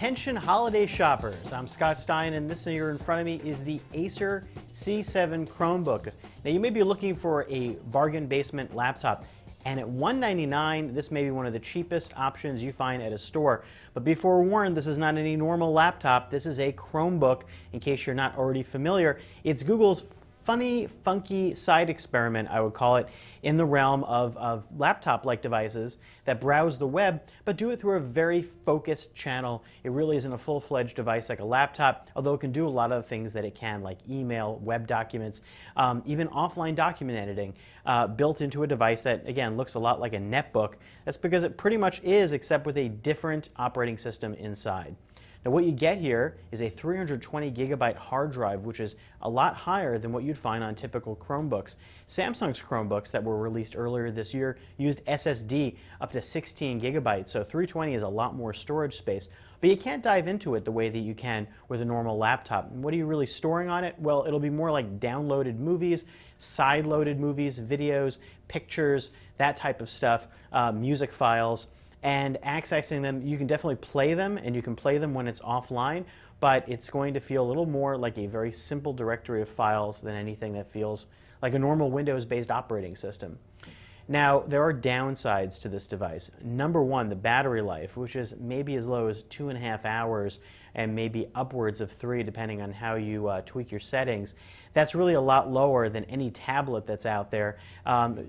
Attention holiday shoppers, I'm Scott Stein and this here in front of me is the Acer C7 Chromebook. Now you may be looking for a bargain basement laptop, and at $199 this may be one of the cheapest options you find at a store. But be forewarned, this is not any normal laptop, this is a Chromebook. In case you're not already familiar, it's Google's funny, funky side experiment, I would call it, in the realm of laptop-like devices that browse the web, but do it through a very focused channel. It really isn't a full-fledged device like a laptop, although it can do a lot of the things that it can, like email, web documents, even offline document editing, built into a device that, again, looks a lot like a netbook. That's because it pretty much is, except with a different operating system inside. Now what you get here is a 320 gigabyte hard drive, which is a lot higher than what you'd find on typical Chromebooks. Samsung's Chromebooks that were released earlier this year used SSD up to 16 gigabytes, so 320 is a lot more storage space. But you can't dive into it the way that you can with a normal laptop. And what are you really storing on it? Well, it'll be more like downloaded movies, side-loaded movies, videos, pictures, that type of stuff, music files. And accessing them, you can definitely play them, and you can play them when it's offline, but it's going to feel a little more like a very simple directory of files than anything that feels like a normal Windows-based operating system. Now, there are downsides to this device. Number one, the battery life, which is maybe as low as 2.5 hours and maybe upwards of 3 depending on how you tweak your settings. That's really a lot lower than any tablet that's out there.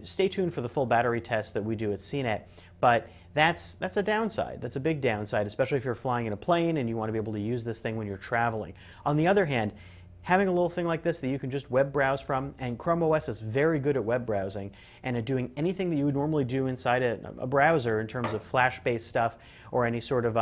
Stay tuned for the full battery test that we do at CNET, but that's a downside. That's a big downside, especially if you're flying in a plane and you want to be able to use this thing when you're traveling. On the other hand, having a little thing like this that you can just web browse from, and Chrome OS is very good at web browsing and at doing anything that you would normally do inside a browser in terms of Flash-based stuff or any sort of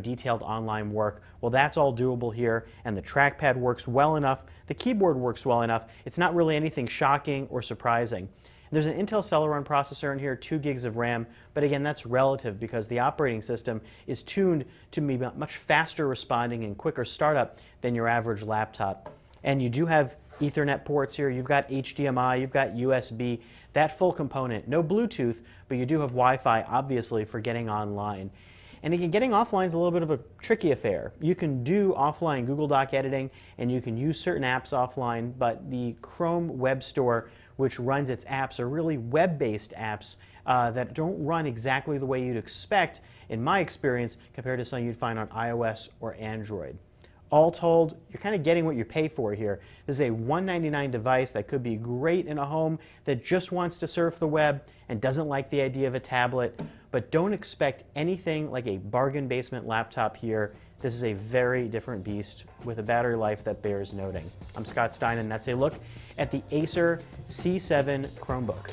detailed online work. Well, that's all doable here, and the trackpad works well enough. The keyboard works well enough. It's not really anything shocking or surprising. There's an Intel Celeron processor in here, 2 gigs of RAM, but again, that's relative because the operating system is tuned to be much faster responding and quicker startup than your average laptop. And you do have Ethernet ports here, you've got HDMI, you've got USB, that full component. No Bluetooth, but you do have Wi-Fi, obviously, for getting online. And again, getting offline is a little bit of a tricky affair. You can do offline Google Doc editing, and you can use certain apps offline, but the Chrome Web Store, which runs its apps, are really web-based apps that don't run exactly the way you'd expect, in my experience, compared to something you'd find on iOS or Android. All told, you're kind of getting what you pay for here. This is a $199 device that could be great in a home that just wants to surf the web and doesn't like the idea of a tablet, but don't expect anything like a bargain basement laptop here. This is a very different beast with a battery life that bears noting. I'm Scott Stein, and that's a look at the Acer C7 Chromebook.